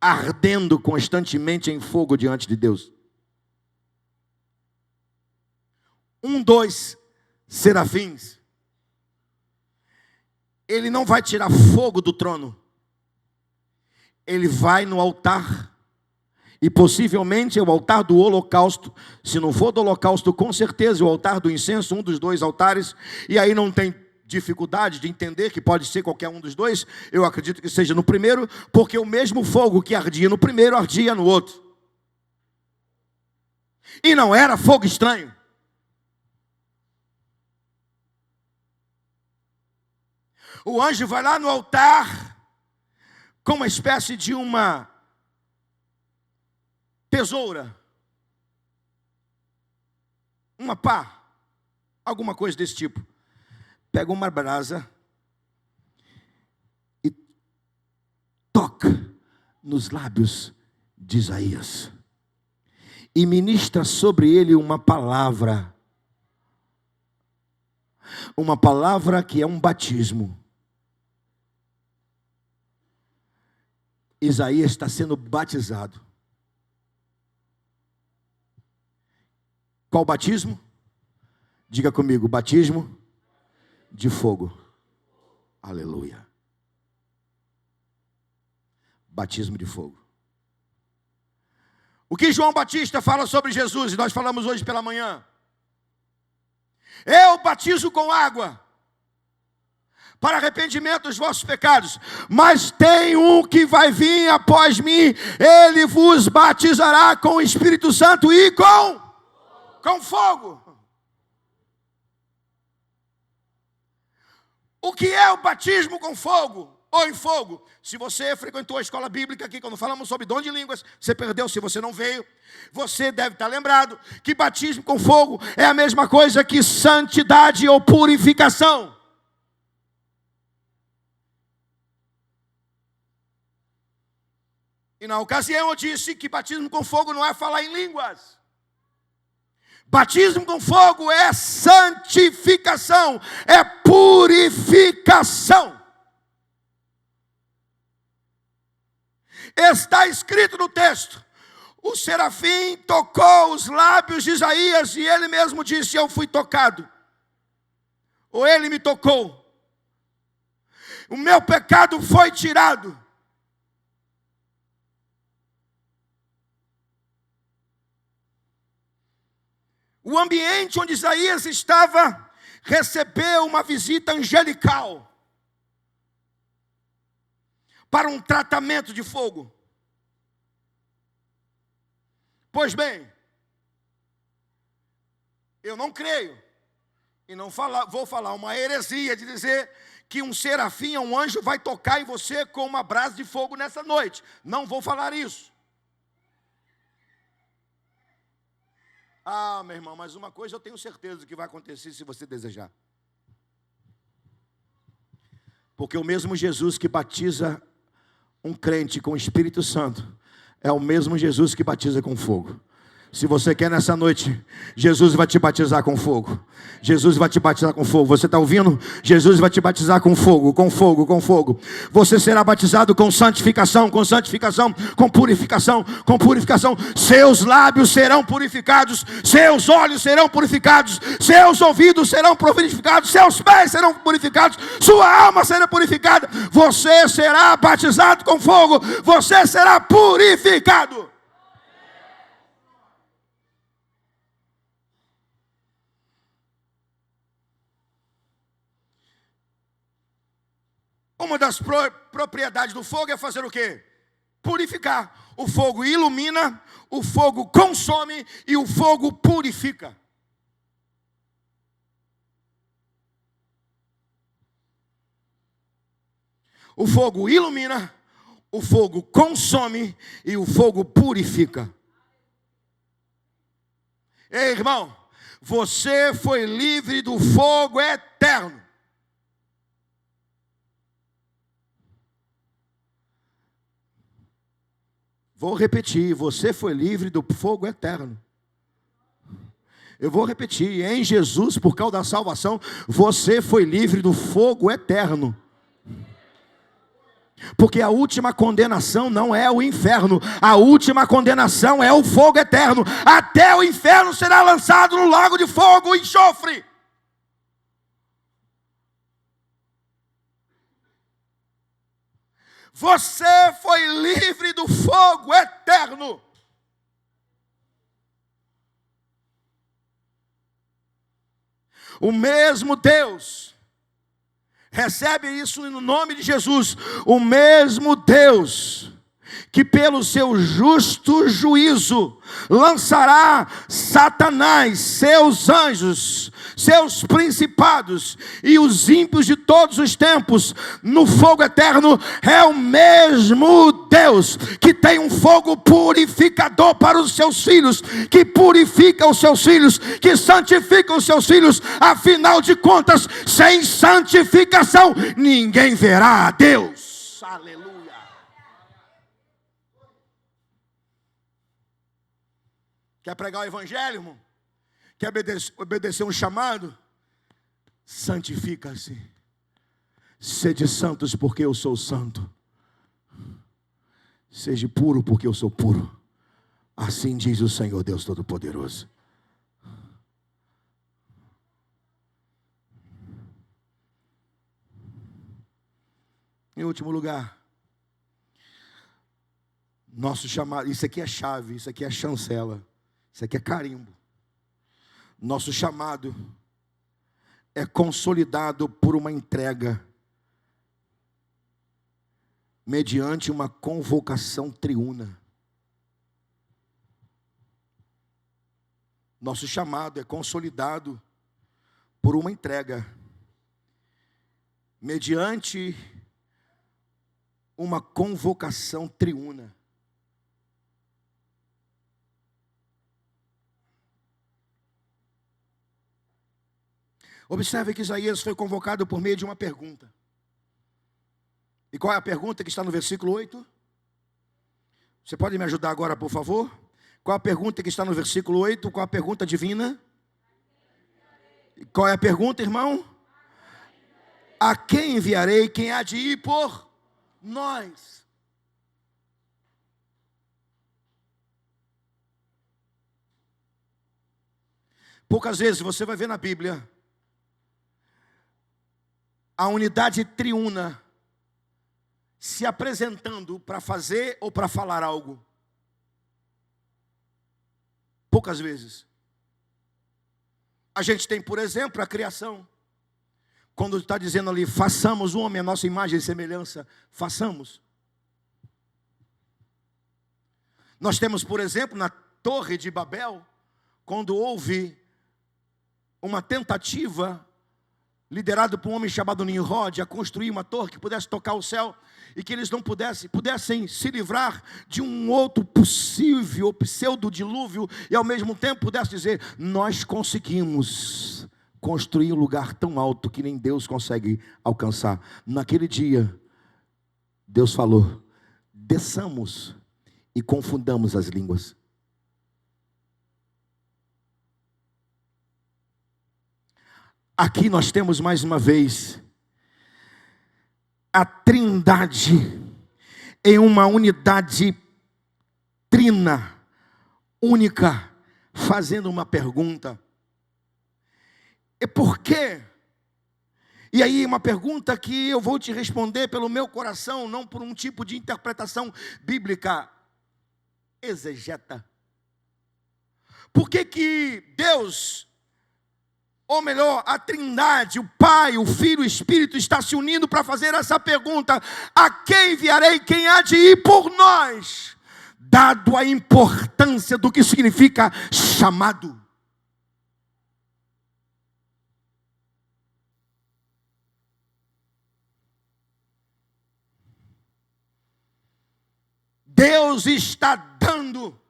ardendo constantemente em fogo diante de Deus. Um dos serafins, ele não vai tirar fogo do trono. Ele vai no altar. E possivelmente é o altar do holocausto. Se não for do holocausto, com certeza é o altar do incenso, um dos dois altares. E aí não tem dificuldade de entender que pode ser qualquer um dos dois. Eu acredito que seja no primeiro, porque o mesmo fogo que ardia no primeiro, ardia no outro. E não era fogo estranho. O anjo vai lá no altar com uma espécie de uma tesoura, uma pá, alguma coisa desse tipo. Pega uma brasa e toca nos lábios de Isaías e ministra sobre ele uma palavra que é um batismo. Isaías está sendo batizado. Qual batismo? Diga comigo, batismo de fogo. Aleluia. Batismo de fogo. O que João Batista fala sobre Jesus, e nós falamos hoje pela manhã. Eu batizo com água, para arrependimento dos vossos pecados. Mas tem um que vai vir após mim, ele vos batizará com o Espírito Santo e com fogo. O que é o batismo com fogo? Ou em fogo? Se você frequentou a escola bíblica aqui, quando falamos sobre dom de línguas, você perdeu. Se você não veio, você deve estar lembrado que batismo com fogo é a mesma coisa que santidade ou purificação. E na ocasião eu disse que batismo com fogo não é falar em línguas. Batismo com fogo é santificação, é purificação. Está escrito no texto: o serafim tocou os lábios de Isaías e ele mesmo disse: eu fui tocado. Ou ele me tocou. O meu pecado foi tirado. O ambiente onde Isaías estava recebeu uma visita angelical para um tratamento de fogo. Pois bem, eu não creio, e não vou falar uma heresia de dizer que um serafim, um anjo, vai tocar em você com uma brasa de fogo nessa noite. Não vou falar isso. Ah, meu irmão, mas uma coisa eu tenho certeza do que vai acontecer se você desejar. Porque o mesmo Jesus que batiza um crente com o Espírito Santo é o mesmo Jesus que batiza com fogo. Se você quer nessa noite, Jesus vai te batizar com fogo. Jesus vai te batizar com fogo. Você está ouvindo? Jesus vai te batizar com fogo, com fogo, com fogo. Você será batizado com santificação, com purificação, com purificação. Seus lábios serão purificados, seus olhos serão purificados, seus ouvidos serão purificados, seus pés serão purificados, sua alma será purificada. Você será batizado com fogo, você será purificado. Uma das propriedades do fogo é fazer o quê? Purificar. O fogo ilumina, o fogo consome e o fogo purifica. O fogo ilumina, o fogo consome e o fogo purifica. Ei, irmão, você foi livre do fogo eterno. Vou repetir, você foi livre do fogo eterno. Eu vou repetir, em Jesus, por causa da salvação, você foi livre do fogo eterno. Porque a última condenação não é o inferno, a última condenação é o fogo eterno. Até o inferno será lançado no lago de fogo e enxofre. Você foi livre do fogo eterno. O mesmo Deus, recebe isso no nome de Jesus, o mesmo Deus que pelo seu justo juízo lançará Satanás, seus anjos, seus principados e os ímpios de todos os tempos no fogo eterno, é o mesmo Deus que tem um fogo purificador para os seus filhos, que purifica os seus filhos, que santifica os seus filhos. Afinal de contas, sem santificação ninguém verá a Deus. Aleluia. Quer pregar o evangelho, irmão? Quer obedecer um chamado? Santifica-se. Sede santos porque eu sou santo. Seja puro porque eu sou puro. Assim diz o Senhor Deus Todo-Poderoso. Em último lugar, nosso chamado, isso aqui é chave, isso aqui é chancela, isso aqui é carimbo. Nosso chamado é consolidado por uma entrega mediante uma convocação triuna. Nosso chamado é consolidado por uma entrega, mediante uma convocação triuna. Observe que Isaías foi convocado por meio de uma pergunta. E qual é a pergunta que está no versículo 8? Você pode me ajudar agora, por favor? Qual a pergunta que está no versículo 8? Qual a pergunta divina? Qual é a pergunta, irmão? A quem enviarei? Quem há de ir por nós? Poucas vezes você vai ver na Bíblia a unidade triuna se apresentando para fazer ou para falar algo. Poucas vezes. A gente tem, por exemplo, a criação. Quando está dizendo ali, façamos o homem a nossa imagem e semelhança, façamos. Nós temos, por exemplo, na Torre de Babel, quando houve uma tentativa liderado por um homem chamado Nimrod, a construir uma torre que pudesse tocar o céu, e que eles não pudessem se livrar de um outro possível pseudo-dilúvio, e ao mesmo tempo pudesse dizer, nós conseguimos construir um lugar tão alto que nem Deus consegue alcançar. Naquele dia, Deus falou, desçamos e confundamos as línguas. Aqui nós temos mais uma vez a Trindade em uma unidade trina, única, fazendo uma pergunta. E por quê? E aí uma pergunta que eu vou te responder pelo meu coração, não por um tipo de interpretação bíblica exegeta. Por que que Deus, ou melhor, a Trindade, o Pai, o Filho e o Espírito está se unindo para fazer essa pergunta: a quem enviarei? Quem há de ir por nós? Dado a importância do que significa chamado. Deus está dando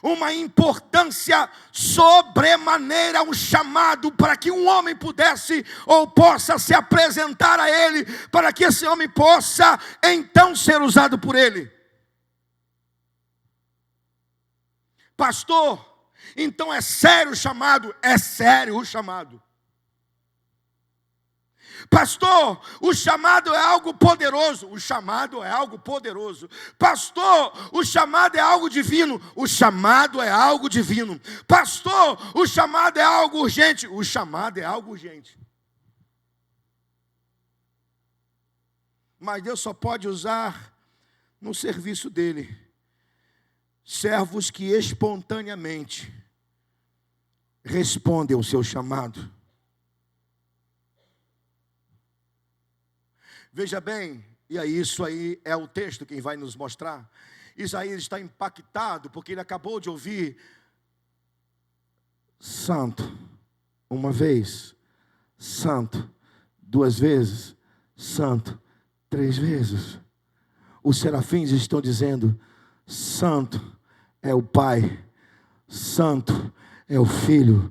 uma importância sobremaneira a um chamado para que um homem pudesse ou possa se apresentar a Ele, para que esse homem possa então ser usado por Ele. Pastor, então é sério o chamado? É sério o chamado. Pastor, o chamado é algo poderoso. O chamado é algo poderoso. Pastor, o chamado é algo divino. O chamado é algo divino. Pastor, o chamado é algo urgente. O chamado é algo urgente. Mas Deus só pode usar no serviço dele servos que espontaneamente respondem ao seu chamado. Veja bem, e aí isso aí é o texto quem vai nos mostrar. Isaías está impactado porque ele acabou de ouvir santo uma vez, santo duas vezes, santo três vezes. Os serafins estão dizendo, santo é o Pai, santo é o Filho,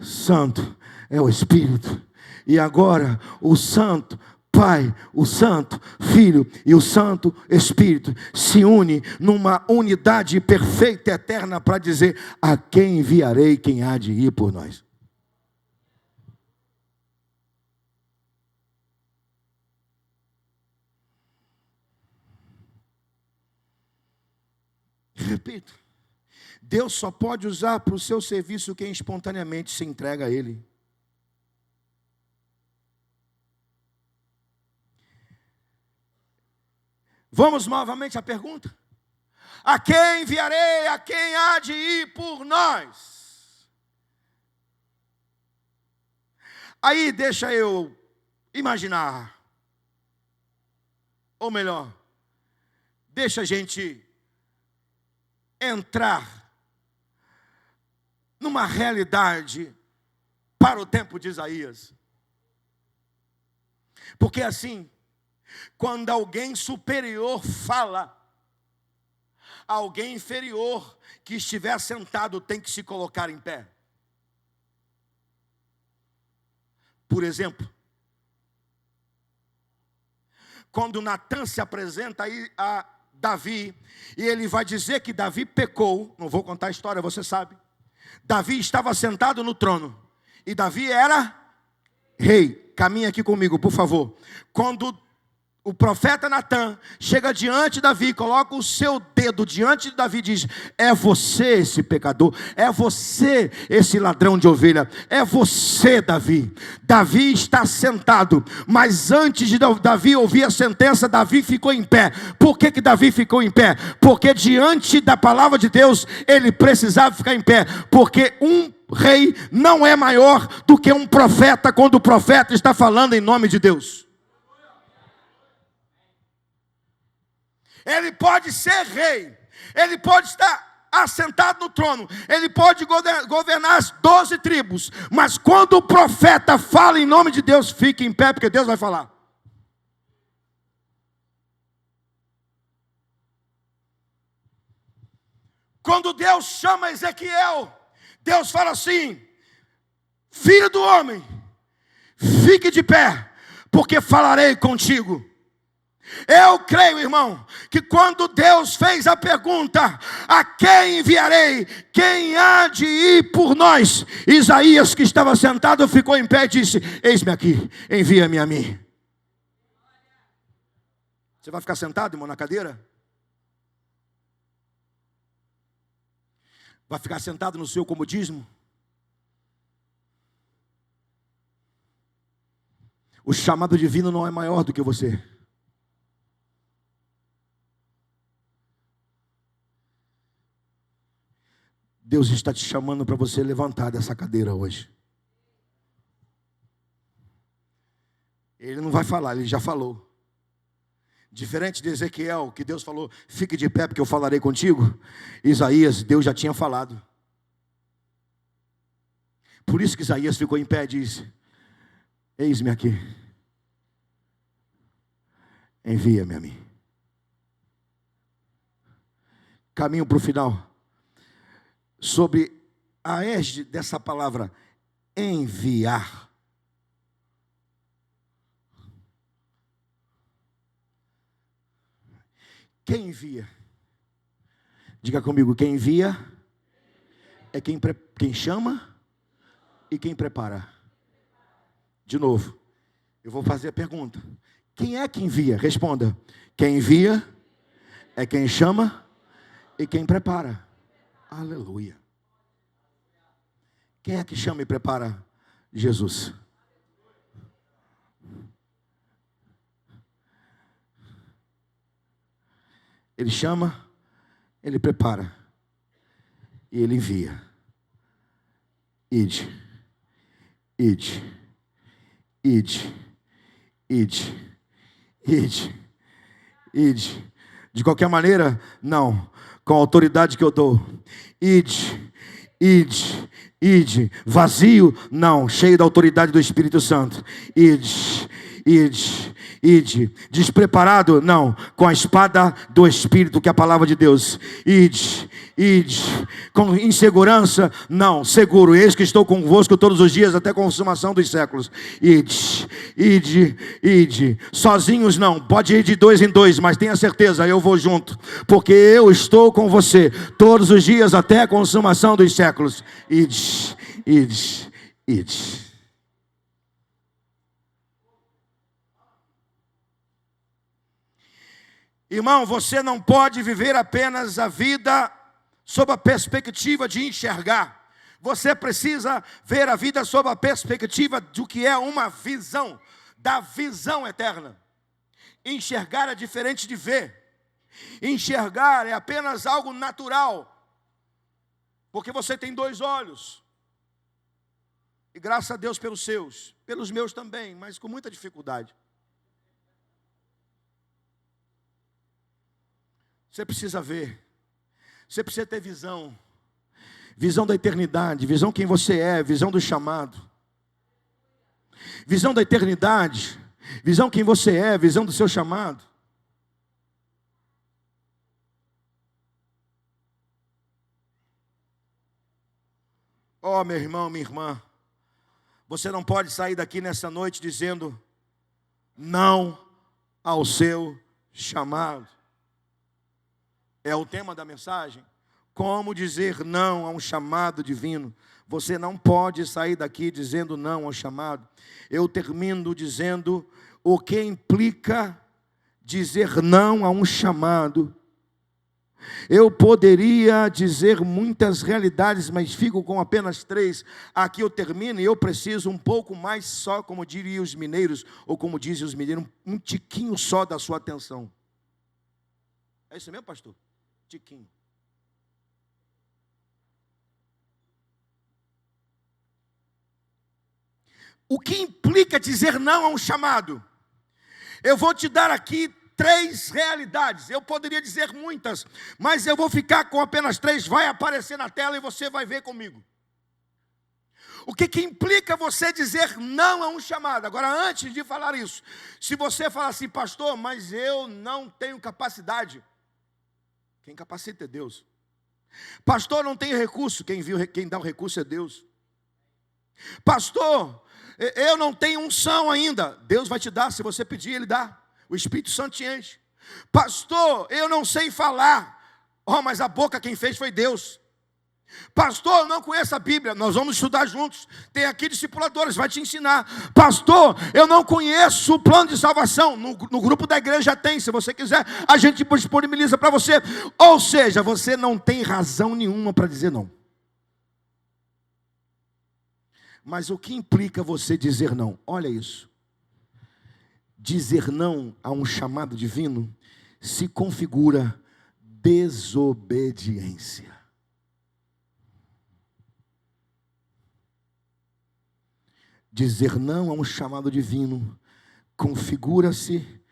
santo é o Espírito. E agora o santo Pai, o Santo Filho e o Santo Espírito se unem numa unidade perfeita e eterna para dizer, a quem enviarei? Quem há de ir por nós? Repito, Deus só pode usar para o seu serviço quem espontaneamente se entrega a Ele. Vamos novamente à pergunta. A quem enviarei? A quem há de ir por nós? Aí deixa eu imaginar. Ou melhor, Deixa a gente entrar numa realidade para o tempo de Isaías. Porque assim, quando alguém superior fala, alguém inferior que estiver sentado tem que se colocar em pé. Por exemplo, quando Natan se apresenta a Davi, e ele vai dizer que Davi pecou, não vou contar a história, você sabe. Davi estava sentado no trono, e Davi era rei. Caminha aqui comigo, por favor. Quando o profeta Natan chega diante de Davi, coloca o seu dedo diante de Davi e diz: é você esse pecador, é você esse ladrão de ovelha, é você, Davi. Davi está sentado, mas antes de Davi ouvir a sentença, Davi ficou em pé. Por que Davi ficou em pé? Porque diante da palavra de Deus, ele precisava ficar em pé, porque um rei não é maior do que um profeta, quando o profeta está falando em nome de Deus. Ele pode ser rei, ele pode estar assentado no trono, ele pode governar as 12 tribos, mas quando o profeta fala em nome de Deus, fique em pé, porque Deus vai falar. Quando Deus chama Ezequiel, Deus fala assim: filho do homem, fique de pé, porque falarei contigo. Eu creio, irmão, que quando Deus fez a pergunta: a quem enviarei? Quem há de ir por nós? Isaías, que estava sentado, ficou em pé e disse: eis-me aqui, envia-me a mim. Você vai ficar sentado, irmão, na cadeira? Vai ficar sentado no seu comodismo? O chamado divino não é maior do que você. Deus está te chamando para você levantar dessa cadeira hoje. Ele não vai falar, ele já falou. Diferente de Ezequiel, que Deus falou: fique de pé porque eu falarei contigo. Isaías, Deus já tinha falado. Por isso que Isaías ficou em pé e disse: eis-me aqui, envia-me a mim. Caminho para o final. Sobre a égide dessa palavra enviar. Quem envia? Diga comigo: quem envia é quem chama e quem prepara. De novo, eu vou fazer a pergunta: quem é que envia? Responda: quem envia é quem chama e quem prepara. Aleluia. Quem é que chama e prepara? Jesus. Ele chama, ele prepara e ele envia. Ide, ide, ide, ide, ide, ide. De qualquer maneira, não. Com a autoridade que eu dou. Ide, ide, ide. Vazio, não. Cheio da autoridade do Espírito Santo. Ide, ide, ide. Despreparado, não. Com a espada do Espírito, que é a palavra de Deus. Ide, ide. Com insegurança, não. Seguro. Eis que estou convosco todos os dias até a consumação dos séculos. Ide, ide, ide. Sozinhos não. Pode ir de 2 em 2, mas tenha certeza, eu vou junto. Porque eu estou com você todos os dias até a consumação dos séculos. Ide, ide, ide. Irmão, você não pode viver apenas a vida sob a perspectiva de enxergar. Você precisa ver a vida sob a perspectiva do que é uma visão, da visão eterna. Enxergar é diferente de ver. Enxergar é apenas algo natural, porque você tem 2 olhos. E graças a Deus pelos seus, pelos meus também, mas com muita dificuldade. Você precisa ver. Você precisa ter visão. Visão da eternidade, visão quem você é, visão do chamado. Visão da eternidade, visão quem você é, visão do seu chamado. Oh, meu irmão, minha irmã, você não pode sair daqui nessa noite dizendo não ao seu chamado. É o tema da mensagem. Como dizer não a um chamado divino? Você não pode sair daqui dizendo não ao chamado. Eu termino dizendo o que implica dizer não a um chamado. Eu poderia dizer muitas realidades, mas fico com apenas 3. Aqui eu termino e eu preciso um pouco mais só, como diriam os mineiros, ou como dizem os mineiros, um tiquinho só da sua atenção. É isso mesmo, pastor? Tiquinho. O que implica dizer não a um chamado? Eu vou te dar aqui 3 realidades. Eu poderia dizer muitas, mas eu vou ficar com apenas 3. Vai aparecer na tela e você vai ver comigo. O que implica você dizer não a um chamado? Agora, antes de falar isso, se você falar assim, pastor, mas eu não tenho capacidade. Quem capacita é Deus. Pastor, não tem recurso. Quem dá o recurso é Deus. Pastor, eu não tenho unção ainda. Deus vai te dar, se você pedir, Ele dá. O Espírito Santo te enche. Pastor, eu não sei falar. Oh, mas a boca quem fez foi Deus. Pastor, eu não conheço a Bíblia. Nós vamos estudar juntos. Tem aqui discipuladores, vai te ensinar. Pastor, eu não conheço o plano de salvação. No grupo da igreja tem, se você quiser, a gente disponibiliza para você. Ou seja, você não tem razão nenhuma para dizer não. Mas o que implica você dizer não? Olha isso. Dizer não a um chamado divino se configura desobediência. Dizer não a um chamado divino configura-se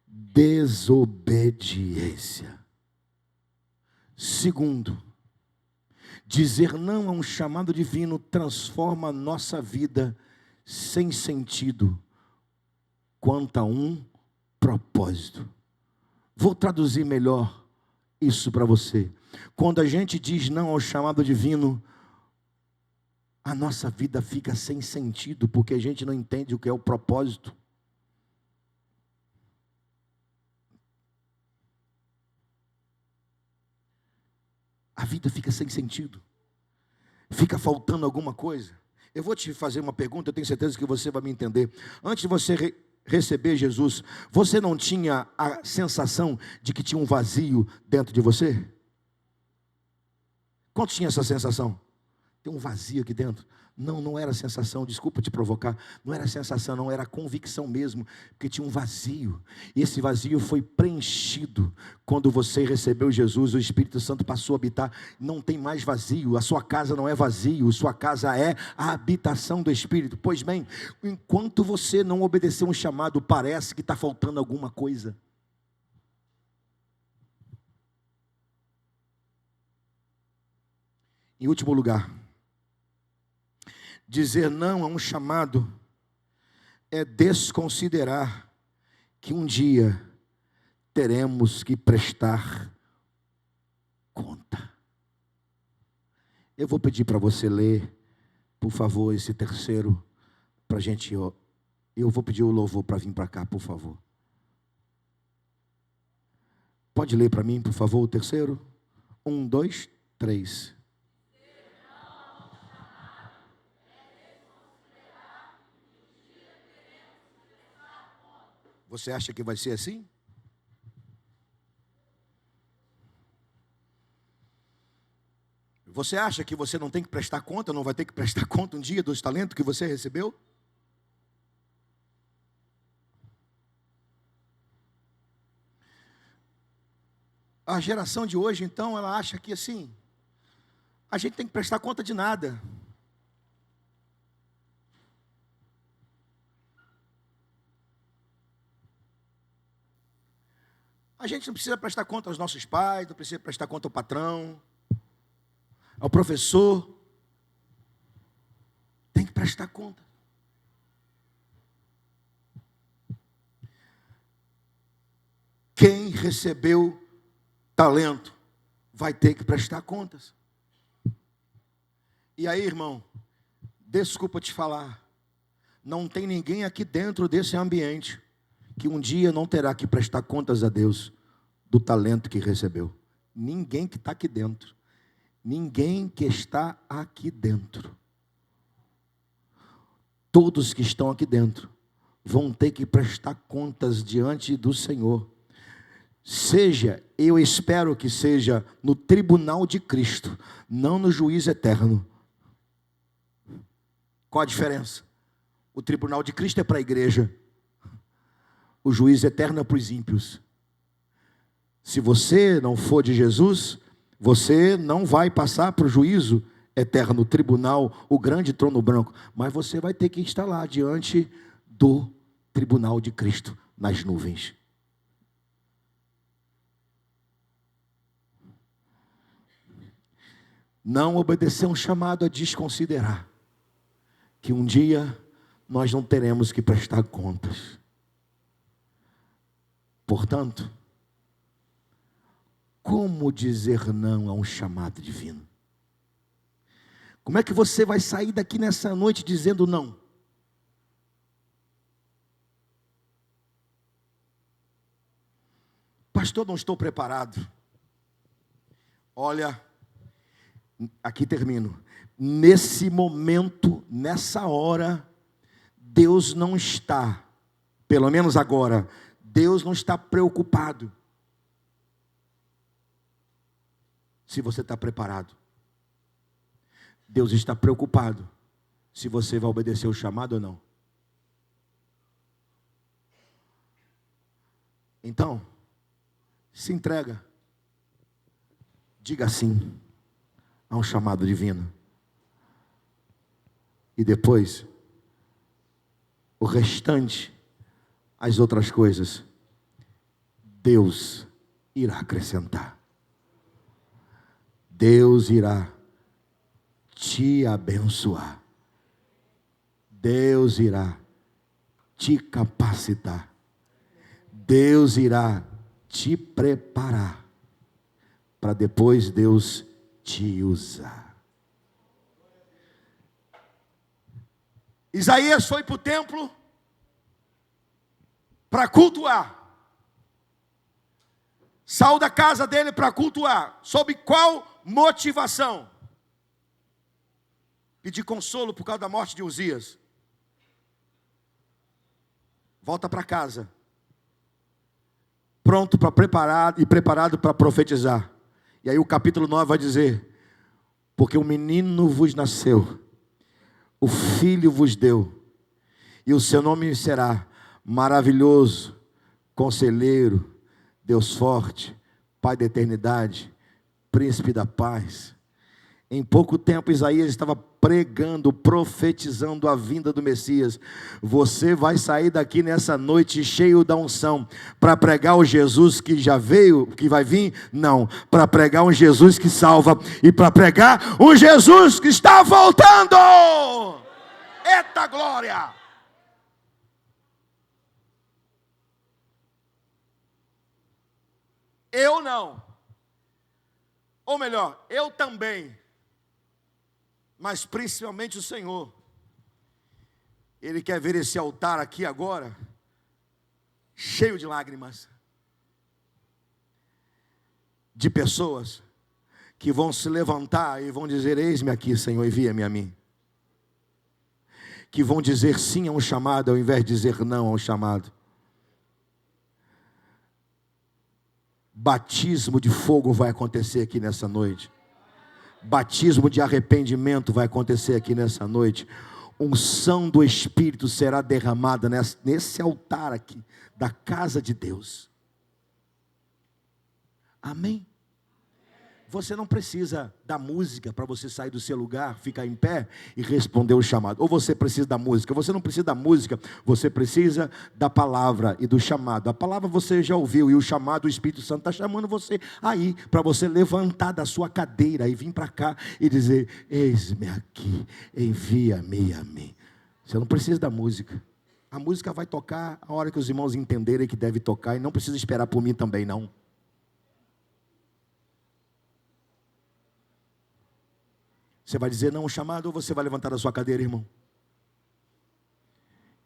desobediência. Segundo, dizer não a um chamado divino transforma a nossa vida sem sentido quanto a um propósito. Vou traduzir melhor isso para você. Quando a gente diz não ao chamado divino, a nossa vida fica sem sentido, porque a gente não entende o que é o propósito. A vida fica sem sentido. Fica faltando alguma coisa. Eu vou te fazer uma pergunta, eu tenho certeza que você vai me entender. Antes de você receber Jesus, você não tinha a sensação de que tinha um vazio dentro de você? Quantos tinham essa sensação? Tem um vazio aqui dentro. Não era sensação, desculpa te provocar. Não era sensação, não, era convicção mesmo. Porque tinha um vazio. E esse vazio foi preenchido. Quando você recebeu Jesus, o Espírito Santo passou a habitar. Não tem mais vazio. A sua casa não é vazio. Sua casa é a habitação do Espírito. Pois bem, enquanto você não obedeceu um chamado, parece que está faltando alguma coisa. Em último lugar, dizer não a um chamado é desconsiderar que um dia teremos que prestar conta. Eu vou pedir para você ler, por favor, esse terceiro, para a gente. Eu vou pedir o louvor para vir para cá, por favor. Pode ler para mim, por favor, o terceiro? 1, 2, 3. Você acha que vai ser assim? Você acha que você não tem que prestar conta, não vai ter que prestar conta um dia dos talentos que você recebeu? A geração de hoje, então, ela acha que assim, a gente tem que prestar conta de nada. A A gente não precisa prestar conta aos nossos pais, não precisa prestar conta ao patrão, ao professor. Tem que prestar conta. Quem recebeu talento vai ter que prestar contas. E aí, irmão, desculpa te falar, não tem ninguém aqui dentro desse ambiente que um dia não terá que prestar contas a Deus do talento que recebeu. Ninguém que está aqui dentro. Ninguém que está aqui dentro. Todos que estão aqui dentro vão ter que prestar contas diante do Senhor. Seja, eu espero que seja no tribunal de Cristo, não no juízo eterno. Qual a diferença? O tribunal de Cristo é para a igreja. O juízo eterno é para os ímpios. Se você não for de Jesus, você não vai passar para o juízo eterno, o tribunal, o grande trono branco. Mas você vai ter que estar lá diante do tribunal de Cristo, nas nuvens. Não obedecer um chamado a desconsiderar que um dia nós não teremos que prestar contas. Portanto, como dizer não a um chamado divino? Como é que você vai sair daqui nessa noite dizendo não? Pastor, não estou preparado. Olha, aqui termino. Nesse momento, nessa hora, Deus não está, pelo menos agora, Deus não está preocupado se você está preparado. Deus está preocupado se você vai obedecer o chamado ou não. Então, se entrega. Diga sim a um chamado divino. E depois, o restante, as outras coisas, Deus irá acrescentar. Deus irá te abençoar. Deus irá te capacitar. Deus irá te preparar para depois Deus te usar. Isaías foi para o templo para cultuar. Saiu da casa dele para cultuar. Sob qual motivação? Pedir consolo por causa da morte de Uzias. Volta para casa. Pronto para preparado para profetizar. E aí o capítulo 9 vai dizer: porque um menino vos nasceu, o filho vos deu, e o seu nome será Maravilhoso, Conselheiro, Deus Forte, Pai da Eternidade, Príncipe da Paz. Em pouco tempo Isaías estava pregando, profetizando a vinda do Messias. Você vai sair daqui nessa noite cheio da unção para pregar o Jesus que já veio, que vai vir? Não, para pregar um Jesus que salva e para pregar um Jesus que está voltando. Eita glória! Eu não, ou melhor, eu também, mas principalmente o Senhor, Ele quer ver esse altar aqui agora, cheio de lágrimas, de pessoas que vão se levantar e vão dizer: eis-me aqui, Senhor, envia-me a mim. Que vão dizer sim a um chamado, ao invés de dizer não a um chamado. Batismo de fogo vai acontecer aqui nessa noite. Batismo de arrependimento vai acontecer aqui nessa noite. Unção do Espírito será derramada nesse altar aqui, da casa de Deus. Amém? Você não precisa da música para você sair do seu lugar, ficar em pé e responder o chamado. Ou você precisa da música. Você não precisa da música, você precisa da palavra e do chamado. A palavra você já ouviu, e o chamado, o Espírito Santo está chamando você aí, para você levantar da sua cadeira e vir para cá e dizer: eis-me aqui, envia-me a mim. Você não precisa da música. A música vai tocar a hora que os irmãos entenderem que deve tocar, e não precisa esperar por mim também não. Você vai dizer não o chamado, ou você vai levantar da sua cadeira, irmão?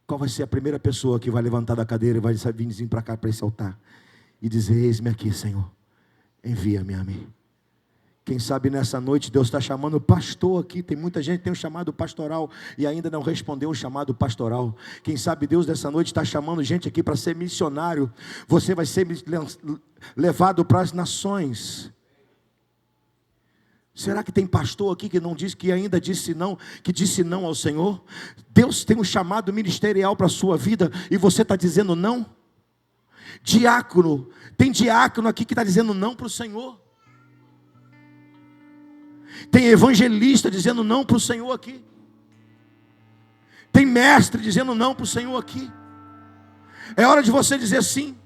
Qual vai ser a primeira pessoa que vai levantar da cadeira e vai vir para cá, para esse altar, e dizer: eis-me aqui, Senhor, envia-me a mim? Quem sabe nessa noite Deus está chamando o pastor aqui. Tem muita gente que tem um chamado pastoral e ainda não respondeu o chamado pastoral. Quem sabe Deus nessa noite está chamando gente aqui para ser missionário. Você vai ser levado para as nações. Será que tem pastor aqui que não diz, que ainda disse não, que disse não ao Senhor? Deus tem um chamado ministerial para a sua vida e você está dizendo não? Diácono, tem diácono aqui que está dizendo não para o Senhor. Tem evangelista dizendo não para o Senhor aqui. Tem mestre dizendo não para o Senhor aqui. É hora de você dizer sim.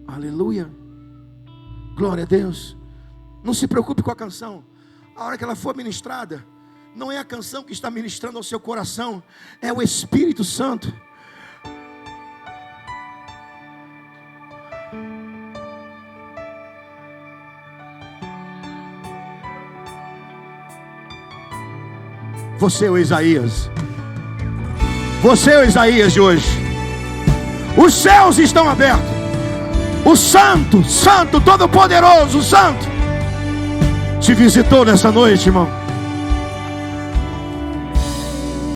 Aleluia, glória a Deus. Não se preocupe com a canção. A hora que ela for ministrada, não é a canção que está ministrando ao seu coração, é o Espírito Santo. Você é o Isaías. Você é o Isaías de hoje. Os céus estão abertos. O Santo, Santo, Todo-Poderoso, Santo, te visitou nessa noite, irmão.